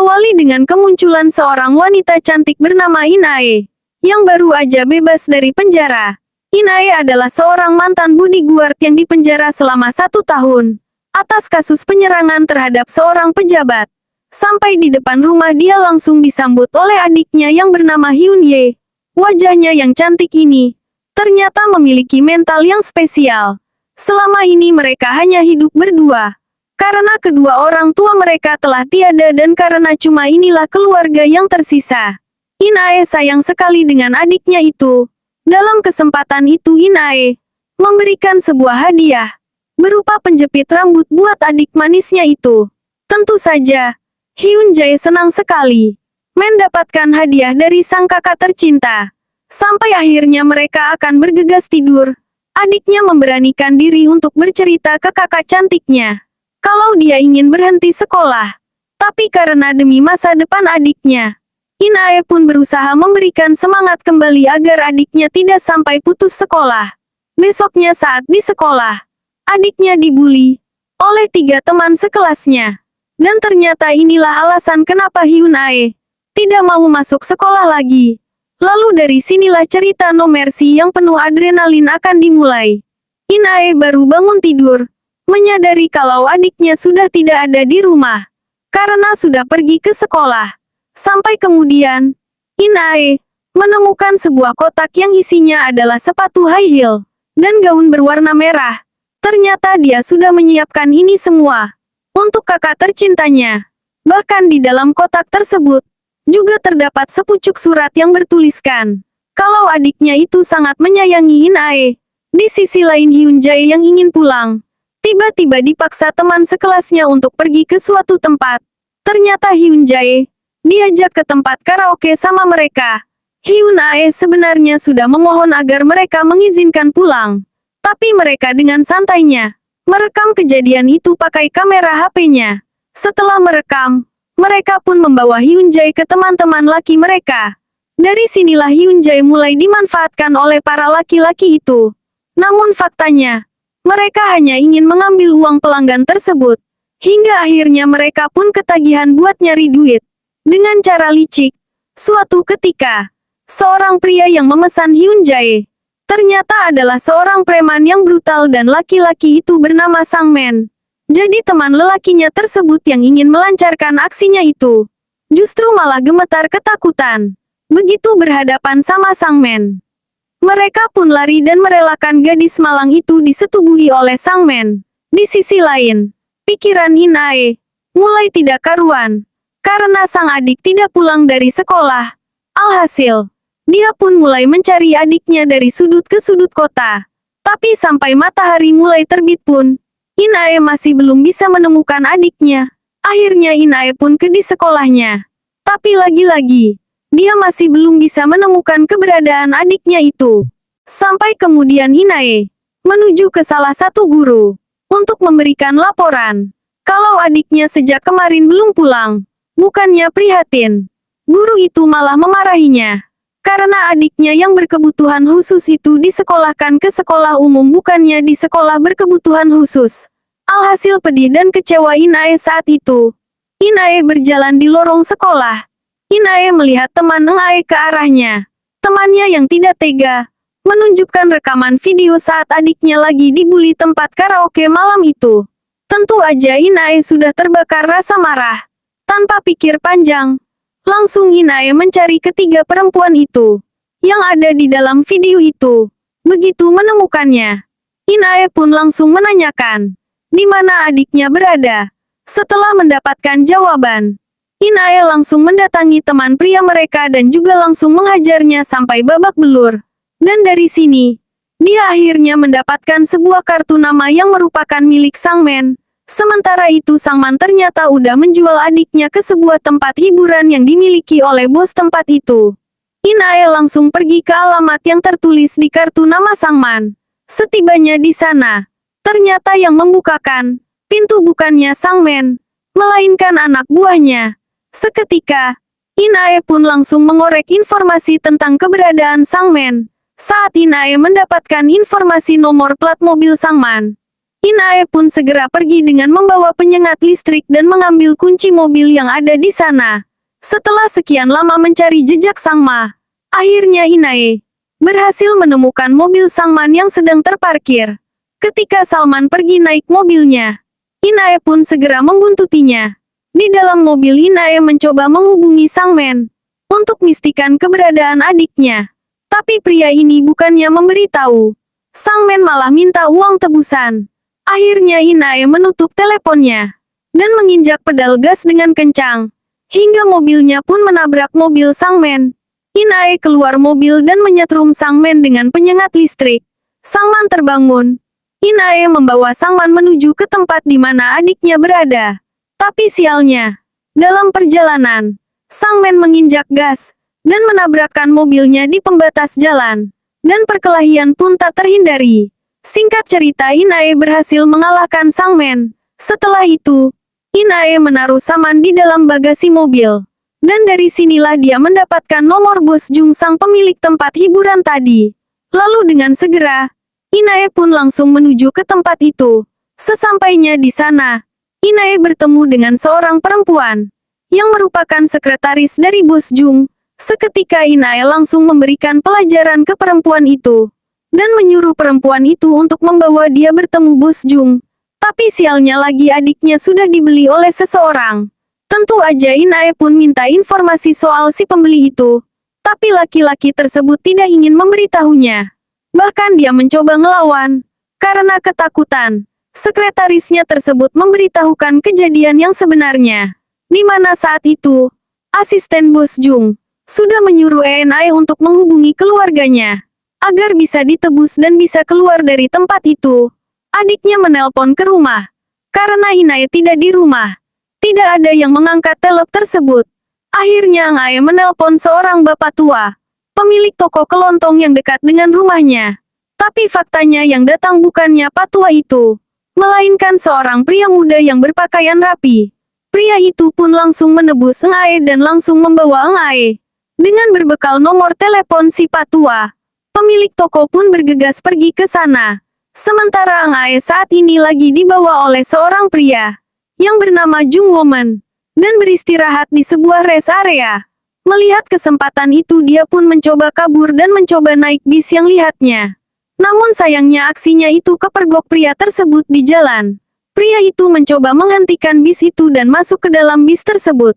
Diawali dengan kemunculan seorang wanita cantik bernama Inae, yang baru aja bebas dari penjara. Inae adalah seorang mantan bodyguard yang dipenjara selama 1 tahun, atas kasus penyerangan terhadap seorang pejabat. Sampai di depan rumah dia langsung disambut oleh adiknya yang bernama Hyun Ye. Wajahnya yang cantik ini, ternyata memiliki mental yang spesial. Selama ini mereka hanya hidup berdua. Karena kedua orang tua mereka telah tiada dan karena cuma inilah keluarga yang tersisa. Inae sayang sekali dengan adiknya itu. Dalam kesempatan itu Inae memberikan sebuah hadiah berupa penjepit rambut buat adik manisnya itu. Tentu saja, Hyun Jae senang sekali mendapatkan hadiah dari sang kakak tercinta. Sampai akhirnya mereka akan bergegas tidur. Adiknya memberanikan diri untuk bercerita ke kakak cantiknya kalau dia ingin berhenti sekolah. Tapi karena demi masa depan adiknya, Inae pun berusaha memberikan semangat kembali agar adiknya tidak sampai putus sekolah. Besoknya saat di sekolah, adiknya dibully oleh 3 teman sekelasnya. Dan ternyata inilah alasan kenapa Hyun Ae tidak mau masuk sekolah lagi. Lalu dari sinilah cerita No Mercy yang penuh adrenalin akan dimulai. Inae baru bangun tidur, menyadari kalau adiknya sudah tidak ada di rumah, karena sudah pergi ke sekolah. Sampai kemudian, Inae menemukan sebuah kotak yang isinya adalah sepatu high heel dan gaun berwarna merah. Ternyata dia sudah menyiapkan ini semua untuk kakak tercintanya. Bahkan di dalam kotak tersebut, juga terdapat sepucuk surat yang bertuliskan kalau adiknya itu sangat menyayangi Inae. Di sisi lain Hyun Jae yang ingin pulang, tiba-tiba dipaksa teman sekelasnya untuk pergi ke suatu tempat. Ternyata Hyun Jae diajak ke tempat karaoke sama mereka. Hyun Ae sebenarnya sudah memohon agar mereka mengizinkan pulang. Tapi mereka dengan santainya merekam kejadian itu pakai kamera HP-nya. Setelah merekam, mereka pun membawa Hyun Jae ke teman-teman laki mereka. Dari sinilah Hyun Jae mulai dimanfaatkan oleh para laki-laki itu. Namun faktanya, mereka hanya ingin mengambil uang pelanggan tersebut. Hingga akhirnya mereka pun ketagihan buat nyari duit. Dengan cara licik, suatu ketika, seorang pria yang memesan Hyun Jae ternyata adalah seorang preman yang brutal dan laki-laki itu bernama Sang Men. Jadi teman lelakinya tersebut yang ingin melancarkan aksinya itu justru malah gemetar ketakutan begitu berhadapan sama Sang Men. Mereka pun lari dan merelakan gadis malang itu disetubuhi oleh Sang Men. Di sisi lain, pikiran Inae mulai tidak karuan karena sang adik tidak pulang dari sekolah. Alhasil, dia pun mulai mencari adiknya dari sudut ke sudut kota. Tapi sampai matahari mulai terbit pun, Inae masih belum bisa menemukan adiknya. Akhirnya Inae pun ke di sekolahnya. Tapi lagi-lagi, dia masih belum bisa menemukan keberadaan adiknya itu. Sampai kemudian Inae menuju ke salah satu guru untuk memberikan laporan kalau adiknya sejak kemarin belum pulang. Bukannya prihatin, guru itu malah memarahinya. Karena adiknya yang berkebutuhan khusus itu disekolahkan ke sekolah umum bukannya di sekolah berkebutuhan khusus. Alhasil pedih dan kecewa Inae saat itu. Inae berjalan di lorong sekolah. Inae melihat teman Inae ke arahnya. Temannya yang tidak tega menunjukkan rekaman video saat adiknya lagi dibully tempat karaoke malam itu. Tentu aja Inae sudah terbakar rasa marah. Tanpa pikir panjang, langsung Inae mencari ketiga perempuan itu yang ada di dalam video itu. Begitu menemukannya, Inae pun langsung menanyakan di mana adiknya berada. Setelah mendapatkan jawaban, Inae langsung mendatangi teman pria mereka dan juga langsung menghajarnya sampai babak belur. Dan dari sini, dia akhirnya mendapatkan sebuah kartu nama yang merupakan milik Sang Men. Sementara itu Sang Man ternyata udah menjual adiknya ke sebuah tempat hiburan yang dimiliki oleh bos tempat itu. Inae langsung pergi ke alamat yang tertulis di kartu nama Sang Man. Setibanya di sana, ternyata yang membukakan pintu bukannya Sang Men, melainkan anak buahnya. Seketika, Inae pun langsung mengorek informasi tentang keberadaan Sang Men. Saat Inae mendapatkan informasi nomor plat mobil Sang Man, Inae pun segera pergi dengan membawa penyengat listrik dan mengambil kunci mobil yang ada di sana. Setelah sekian lama mencari jejak Sang Ma, akhirnya Inae berhasil menemukan mobil Sangman yang sedang terparkir. Ketika Salman pergi naik mobilnya, Inae pun segera membuntutinya. Di dalam mobil Inae mencoba menghubungi Sangman untuk memastikan keberadaan adiknya. Tapi pria ini bukannya memberitahu. Sangman malah minta uang tebusan. Akhirnya Inae menutup teleponnya dan menginjak pedal gas dengan kencang, hingga mobilnya pun menabrak mobil Sangman. Inae keluar mobil dan menyetrum Sangman dengan penyengat listrik. Sangman terbangun. Inae membawa Sangman menuju ke tempat di mana adiknya berada. Tapi sialnya, dalam perjalanan, Sangman menginjak gas dan menabrakkan mobilnya di pembatas jalan, dan perkelahian pun tak terhindari. Singkat cerita, Inae berhasil mengalahkan Sangman. Setelah itu, Inae menaruh Saman di dalam bagasi mobil. Dan dari sinilah dia mendapatkan nomor Bos Jung, sang pemilik tempat hiburan tadi. Lalu dengan segera, Inae pun langsung menuju ke tempat itu. Sesampainya di sana, Inae bertemu dengan seorang perempuan yang merupakan sekretaris dari Bos Jung. Seketika Inae langsung memberikan pelajaran ke perempuan itu dan menyuruh perempuan itu untuk membawa dia bertemu Bos Jung. Tapi sialnya lagi, adiknya sudah dibeli oleh seseorang. Tentu aja Inae pun minta informasi soal si pembeli itu. Tapi laki-laki tersebut tidak ingin memberitahunya. Bahkan dia mencoba ngelawan. Karena ketakutan, sekretarisnya tersebut memberitahukan kejadian yang sebenarnya. Di mana saat itu, asisten Bos Jung sudah menyuruh Inae untuk menghubungi keluarganya agar bisa ditebus dan bisa keluar dari tempat itu. Adiknya menelpon ke rumah. Karena Inae tidak di rumah, tidak ada yang mengangkat telepon tersebut. Akhirnya Inae menelpon seorang bapak tua, pemilik toko kelontong yang dekat dengan rumahnya. Tapi faktanya yang datang bukannya pak tua itu, melainkan seorang pria muda yang berpakaian rapi. Pria itu pun langsung menebus Inae dan langsung membawa Inae. Dengan berbekal nomor telepon si pak tua, pemilik toko pun bergegas pergi ke sana. Sementara Inae saat ini lagi dibawa oleh seorang pria yang bernama Jung Woman dan beristirahat di sebuah rest area. Melihat kesempatan itu, dia pun mencoba kabur dan mencoba naik bis yang lihatnya. Namun sayangnya aksinya itu kepergok pria tersebut di jalan. Pria itu mencoba menghentikan bis itu dan masuk ke dalam bis tersebut.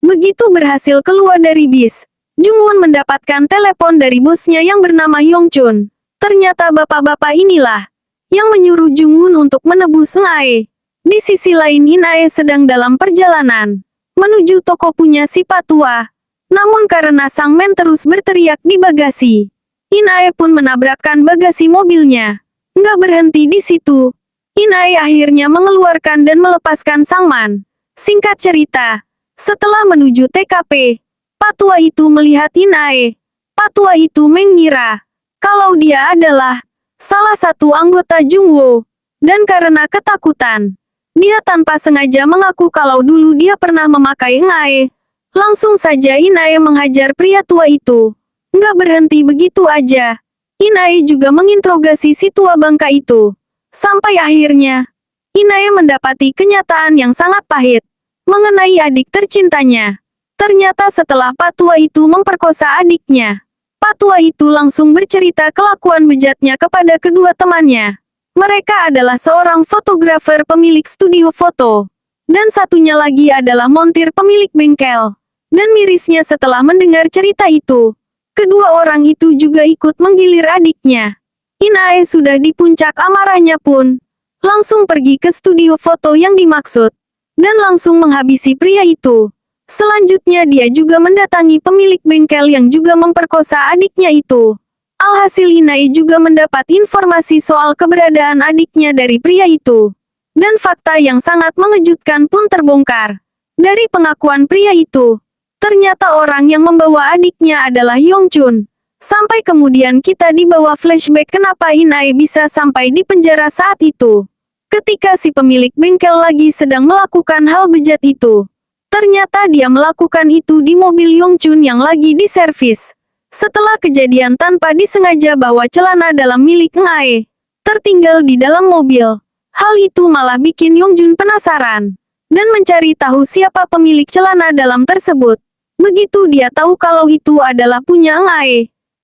Begitu berhasil keluar dari bis, Jung Won mendapatkan telepon dari bosnya yang bernama Yong Chun. Ternyata bapak-bapak inilah yang menyuruh Jung Won untuk menebus Inae. Di sisi lain, Inae sedang dalam perjalanan menuju toko punya si pak tua. Namun karena Sangman terus berteriak di bagasi, Inae pun menabrakkan bagasi mobilnya. Nggak berhenti di situ, Inae akhirnya mengeluarkan dan melepaskan Sangman. Singkat cerita, setelah menuju TKP, pak tua itu melihat Inae. Pak tua itu mengira kalau dia adalah salah satu anggota Jungwoo. Dan karena ketakutan, dia tanpa sengaja mengaku kalau dulu dia pernah memakai Inae. Langsung saja Inae menghajar pria tua itu. Nggak berhenti begitu aja, Inae juga menginterogasi si tua bangka itu. Sampai akhirnya, Inae mendapati kenyataan yang sangat pahit mengenai adik tercintanya. Ternyata setelah pak tua itu memperkosa adiknya, pak tua itu langsung bercerita kelakuan bejatnya kepada kedua temannya. Mereka adalah seorang fotografer pemilik studio foto, dan satunya lagi adalah montir pemilik bengkel. Dan mirisnya setelah mendengar cerita itu, kedua orang itu juga ikut menggilir adiknya. Inae sudah di puncak amarahnya pun langsung pergi ke studio foto yang dimaksud, dan langsung menghabisi pria itu. Selanjutnya dia juga mendatangi pemilik bengkel yang juga memperkosa adiknya itu. Alhasil Inae juga mendapat informasi soal keberadaan adiknya dari pria itu. Dan fakta yang sangat mengejutkan pun terbongkar. Dari pengakuan pria itu, ternyata orang yang membawa adiknya adalah Yong Chun. Sampai kemudian kita dibawa flashback kenapa Inae bisa sampai di penjara saat itu. Ketika si pemilik bengkel lagi sedang melakukan hal bejat itu. Ternyata dia melakukan itu di mobil Yong Chun yang lagi diservis. Setelah kejadian tanpa disengaja bahwa celana dalam milik Inae tertinggal di dalam mobil. Hal itu malah bikin Yongjun penasaran dan mencari tahu siapa pemilik celana dalam tersebut. Begitu dia tahu kalau itu adalah punya Eng Ae,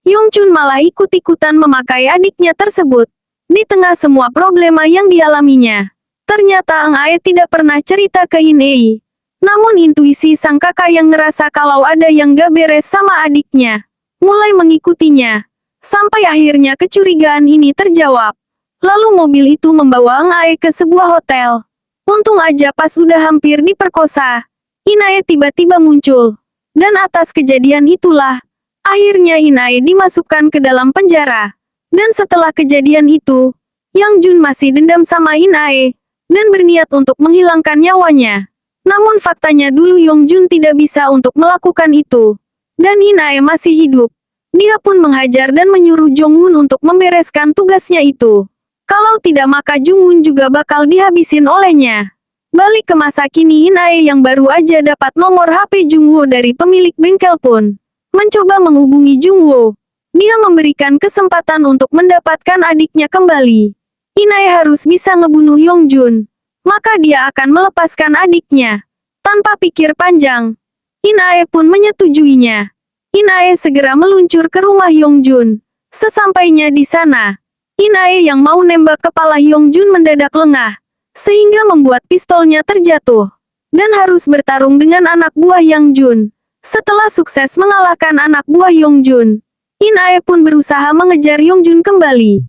Yongchun malah ikut-ikutan memakai adiknya tersebut. Di tengah semua problema yang dialaminya, ternyata Eng Ae tidak pernah cerita ke In Ei. Namun intuisi sang kakak yang ngerasa kalau ada yang gak beres sama adiknya, mulai mengikutinya. Sampai akhirnya kecurigaan ini terjawab. Lalu mobil itu membawa Eng Ae ke sebuah hotel. Untung aja pas udah hampir diperkosa, In Ae tiba-tiba muncul. Dan atas kejadian itulah, akhirnya In Ae dimasukkan ke dalam penjara. Dan setelah kejadian itu, Yang Jun masih dendam sama In Ae, dan berniat untuk menghilangkan nyawanya. Namun faktanya dulu Yong Jun tidak bisa untuk melakukan itu. Dan In Ae masih hidup. Dia pun menghajar dan menyuruh Jong Hoon untuk membereskan tugasnya itu. Kalau tidak maka Jung Hoon juga bakal dihabisin olehnya. Balik ke masa kini In Ae yang baru aja dapat nomor HP Jung Woo dari pemilik bengkel pun mencoba menghubungi Jung Woo. Dia memberikan kesempatan untuk mendapatkan adiknya kembali. In Ae harus bisa ngebunuh Yong Jun. Maka dia akan melepaskan adiknya. Tanpa pikir panjang, In Ae pun menyetujuinya. In Ae segera meluncur ke rumah Yong Jun. Sesampainya di sana, In Ae yang mau nembak kepala Yong Jun mendadak lengah, sehingga membuat pistolnya terjatuh, dan harus bertarung dengan anak buah Yang Jun. Setelah sukses mengalahkan anak buah Yong Jun, In Ae pun berusaha mengejar Yong Jun kembali.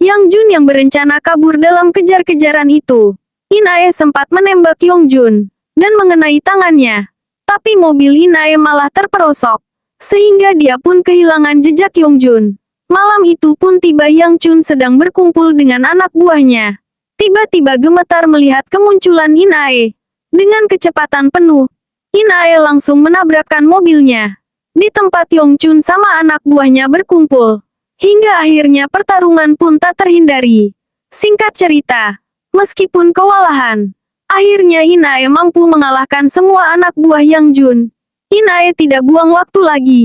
Yang Jun yang berencana kabur dalam kejar-kejaran itu, In Ae sempat menembak Yong Jun, dan mengenai tangannya. Tapi mobil In Ae malah terperosok, sehingga dia pun kehilangan jejak Yong Jun. Malam itu pun tiba Yang Chun sedang berkumpul dengan anak buahnya. Tiba-tiba gemetar melihat kemunculan In Ae. Dengan kecepatan penuh, In Ae langsung menabrakkan mobilnya. Di tempat Yong Chun sama anak buahnya berkumpul. Hingga akhirnya pertarungan pun tak terhindari. Singkat cerita, meskipun kewalahan, akhirnya In Ae mampu mengalahkan semua anak buah Yang Jun. In Ae tidak buang waktu lagi.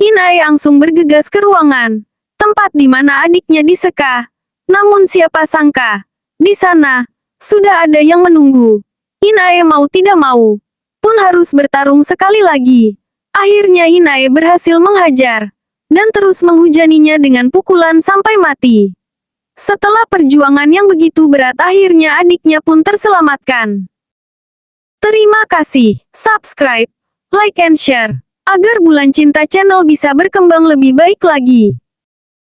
In Ae langsung bergegas ke ruangan, tempat di mana adiknya diseka. Namun siapa sangka, di sana, sudah ada yang menunggu. In Ae mau tidak mau, pun harus bertarung sekali lagi. Akhirnya In Ae berhasil menghajar, dan terus menghujaninya dengan pukulan sampai mati. Setelah perjuangan yang begitu berat akhirnya adiknya pun terselamatkan. Terima kasih, subscribe, like and share, agar Bulan Cinta Channel bisa berkembang lebih baik lagi.